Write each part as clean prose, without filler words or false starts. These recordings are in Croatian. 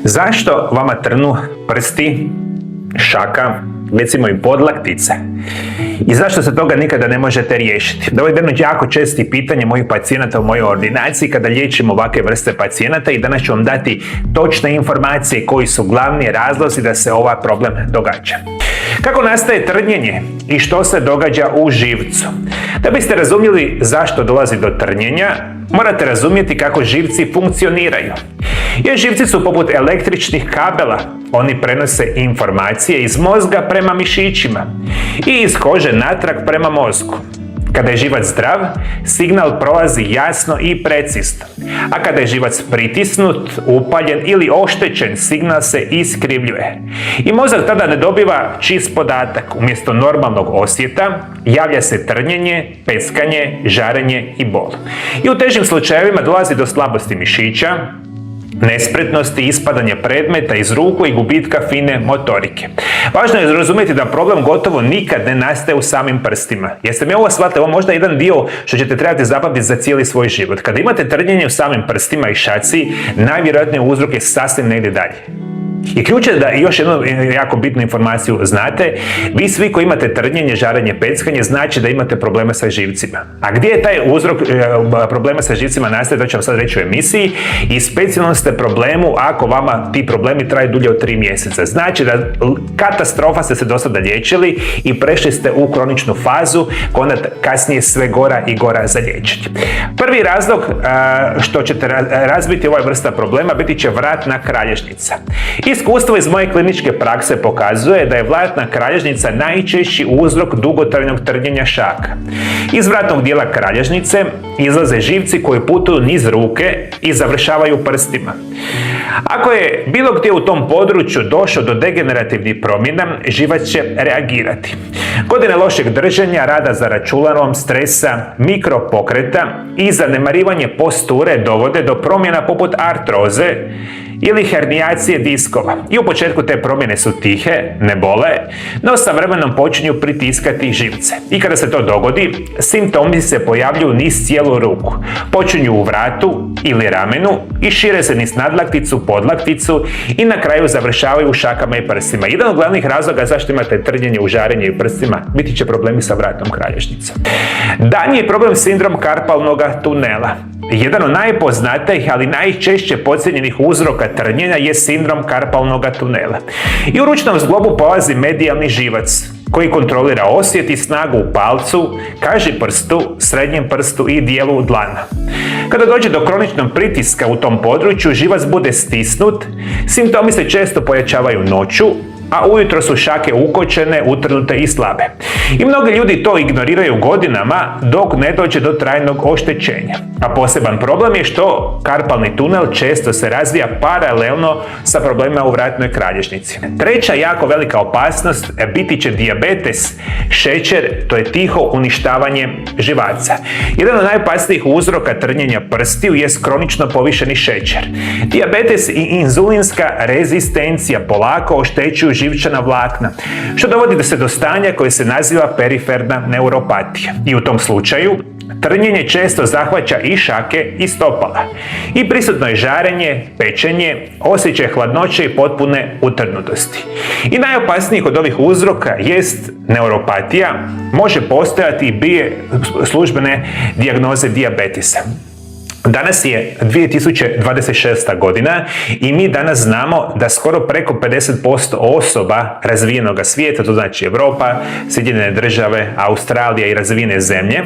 Zašto vama trnu prsti, šaka, recimo i podlaktice? I zašto se toga nikada ne možete riješiti? Ovo je jedno jako česti pitanje mojih pacijenata u mojoj ordinaciji kada liječim ovakve vrste pacijenata i danas ću vam dati točne informacije koji su glavni razlozi da se ovaj problem događa. Kako nastaje trnjenje i što se događa u živcu? Da biste razumjeli zašto dolazi do trnjenja, morate razumjeti kako živci funkcioniraju. Jer živci su poput električnih kabela, oni prenose informacije iz mozga prema mišićima i iz kože natrag prema mozgu. Kada je živac zdrav, signal prolazi jasno i precizno, a kada je živac pritisnut, upaljen ili oštećen, signal se iskrivljuje. I mozak tada ne dobiva čist podatak. Umjesto normalnog osjeta javlja se trnjenje, peckanje, žarenje i bol. I u težim slučajevima dolazi do slabosti mišića, nespretnosti, ispadanja predmeta iz ruku i gubitka fine motorike. Važno je razumjeti da problem gotovo nikad ne nastaje u samim prstima. Jeste mi ovo shvatili? Ovo možda jedan dio što ćete trebati zapamtiti za cijeli svoj život. Kada imate trnjenje u samim prstima i šaci, najvjerojatniji uzrok je sasvim negdje dalje. I ključ je da još jednu jako bitnu informaciju znate, vi svi koji imate trnjenje, žarenje, peckanje, znači da imate probleme sa živcima. A gdje je taj uzrok problema sa živcima nastaje, to ću vam sad reći u emisiji, i specijalno ste problemu ako vama ti problemi traju dulje od 3 mjeseca. Znači da katastrofa ste se do sada liječili i prešli ste u kroničnu fazu koja onda kasnije sve gora i gora za liječiti. Prvi razlog što ćete razbiti ovaj vrsta problema biti će vratna kralježnica. Iskustvo iz moje kliničke prakse pokazuje da je vratna kralježnica najčešći uzrok dugotrajnog trnjenja šaka. Iz vratnog dijela kralježnice izlaze živci koji putuju niz ruke i završavaju prstima. Ako je bilo gdje u tom području došlo do degenerativnih promjena, živac će reagirati. Godine lošeg držanja, rada za računalom, stresa, mikropokreta i zanemarivanje posture dovode do promjena poput artroze ili hernijacije diskova. I u početku te promjene su tihe, ne bole, no sa vremenom počinju pritiskati živce. I kada se to dogodi, simptomi se pojavljuju niz cijelu ruku. Počinju u vratu ili ramenu i šire se niz nadlakticu, podlakticu i na kraju završavaju u šakama i prstima. Jedan od glavnih razloga zašto imate trnjenje u žarenje i prstima biti će problemi sa vratnom kralježnicom. Daljnji je problem sindrom karpalnog tunela. Jedan od najpoznatijih, ali najčešće podcijenjenih uzroka trnjenja je sindrom karpalnog tunela. I u ručnom zglobu polazi medijalni živac koji kontrolira osjet i snagu u palcu, kaži prstu, srednjem prstu i dijelu dlana. Kada dođe do kroničnog pritiska u tom području, živac bude stisnut, simptomi se često pojačavaju noću, a ujutro su šake ukočene, utrnute i slabe. I mnogi ljudi to ignoriraju godinama dok ne dođe do trajnog oštećenja. A poseban problem je što karpalni tunel često se razvija paralelno sa problemima u vratnoj kralježnici. Treća jako velika opasnost biti će dijabetes, šećer, to je tiho uništavanje živaca. Jedan od najopasnijih uzroka trnjenja prstiju jest kronično povišeni šećer. Dijabetes i inzulinska rezistencija polako oštećuju živčana vlakna, što dovodi se do stanja koje se naziva periferna neuropatija. I u tom slučaju trnjenje često zahvaća i šake i stopala. I prisutno je žarenje, pečenje, osjećaj hladnoće i potpune utrnutosti. I najopasniji od ovih uzroka jest neuropatija, može postojati i bije službene dijagnoze dijabetesa. Danas je 2026. godina i mi danas znamo da skoro preko 50% osoba razvijenog svijeta, to znači Europa, Sjedinjene države, Australija i razvijene zemlje,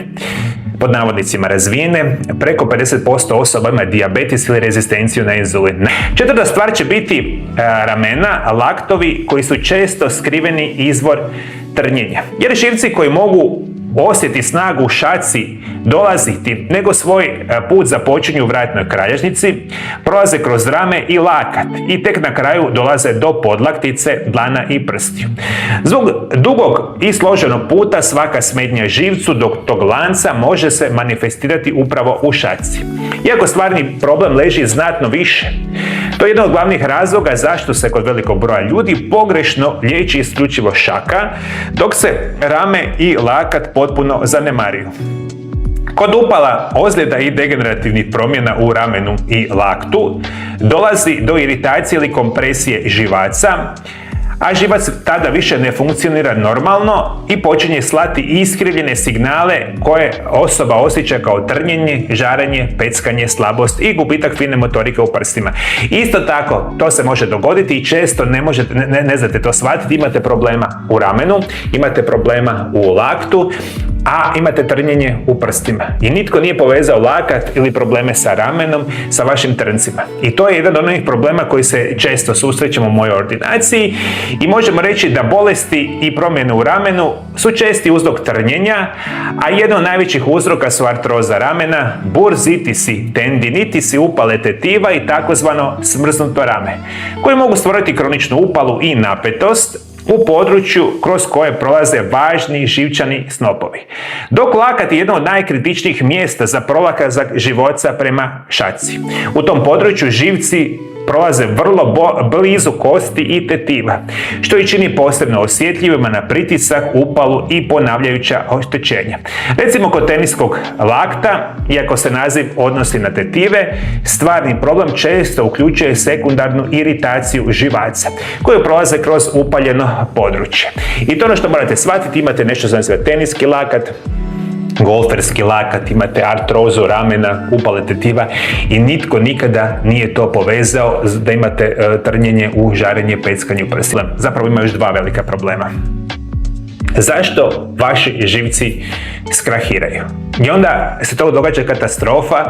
pod navodnicima razvijene, preko 50% osoba ima dijabetes ili rezistenciju na inzulin. Četvrta stvar će biti ramena, laktovi koji su često skriveni izvor trnjenja. Jer živci koji mogu osjeti snagu u šaci dolaziti, nego svoj put započinju u vratnoj kralježnici, prolaze kroz rame i lakat i tek na kraju dolaze do podlaktice, dlana i prstiju. Zbog dugog i složenog puta svaka smetnja živcu do tog lanca može se manifestirati upravo u šaci. Iako stvarni problem leži znatno više. To je jedan od glavnih razloga zašto se kod velikog broja ljudi pogrešno liječi isključivo šaka, dok se rame i lakat potpuno zanemaruju. Kod upala, ozljeda i degenerativnih promjena u ramenu i laktu dolazi do iritacije ili kompresije živaca, a živac tada više ne funkcionira normalno i počinje slati iskrivljene signale koje osoba osjeća kao trnjenje, žarenje, peckanje, slabost i gubitak fine motorike u prstima. Isto tako, to se može dogoditi i često ne znate to shvatiti, imate problema u ramenu, imate problema u laktu, a imate trnjenje u prstima. I nitko nije povezao lakat ili probleme sa ramenom sa vašim trncima. I to je jedan od onih problema koji se često susrećemo u mojoj ordinaciji i možemo reći da bolesti i promjene u ramenu su česti uzrok trnjenja, a jedan od najvećih uzroka su artroza ramena, burzitisi, tendinitisi, upale tetiva i takozvano smrznuto rame, koji mogu stvoriti kroničnu upalu i napetost u području kroz koje prolaze važni živčani snopovi. Dok lakat je jedno od najkritičnijih mjesta za prolazak živaca prema šaci. U tom području živci prolaze vrlo blizu kosti i tetiva, što ih čini posebno osjetljivima na pritisak, upalu i ponavljajuća oštećenja. Recimo kod teniskog lakta, iako se naziv odnosi na tetive, stvarni problem često uključuje sekundarnu iritaciju živaca, koju prolaze kroz upaljeno područje. I to ono što morate shvatiti, imate nešto za naziva teniski lakat, golferski lakat, imate artrozu ramena, upale tetiva i nitko nikada nije to povezao da imate trnjenje u žarenje, peckanje u prstima. Zapravo ima još dva velika problema. Zašto vaši živci skrahiraju? I onda se to događa katastrofa,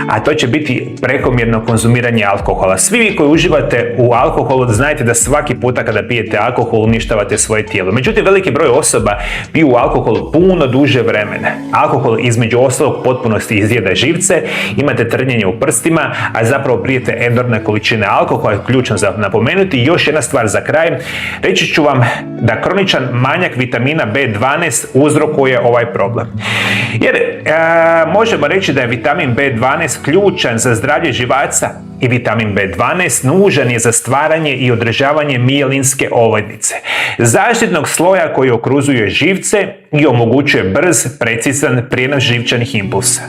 a to će biti prekomjerno konzumiranje alkohola. Svi vi koji uživate u alkoholu znajte da svaki puta kada pijete alkohol uništavate svoje tijelo. Međutim, veliki broj osoba piju alkohol puno duže vremena. Alkohol između ostalog potpunosti izjeda živce, imate trnjenje u prstima, a zapravo pijete enormne količine alkohola, je ključno za napomenuti. I još jedna stvar za kraj, reći ću vam da kroničan manjak vitamina B12 uzrokuje ovaj problem. Jer možemo reći da je vitamin B12 ključan za zdravlje živaca i vitamin B12 nužan je za stvaranje i održavanje mijelinske ovojnice, zaštitnog sloja koji okruzuje živce i omogućuje brz, precizan prijenos živčanih impulsa.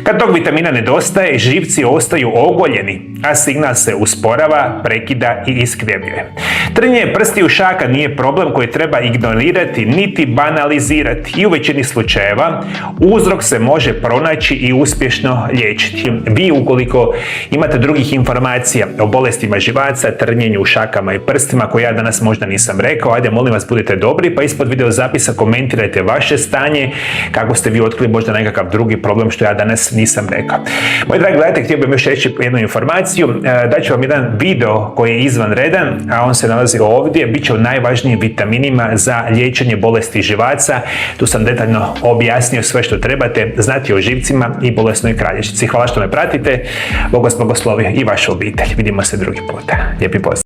Kad tog vitamina nedostaje, živci ostaju ogoljeni, a signal se usporava, prekida i iskrivljuje. Trnjenje prstiju šaka nije problem koji treba ignorirati niti banalizirati i u većini slučajeva uzrok se može pronaći i uspješno liječiti. Vi ukoliko imate drugih informacija o bolestima živaca, trnjenju u šakama i prstima koje ja danas možda nisam rekao, ajde molim vas budite dobri pa ispod video zapisa komentirajte vaše stanje, kako ste vi otkrili možda nekakav drugi problem što ja danas nisam rekao. Moji dragi gledajte, htio bih još reći jednu informaciju, daću vam jedan video koji je izvanredan, a on se nalazi ovdje, bit će o najvažnijim vitaminima za liječenje bolesti živaca. Tu sam detaljno objasnio sve što trebate znati o živcima i bolesnoj kralježnici. Hvala što me pratite, Bog vas blagoslovi i vašu obitelj. Vidimo se drugi puta. Lijepi pozdrav.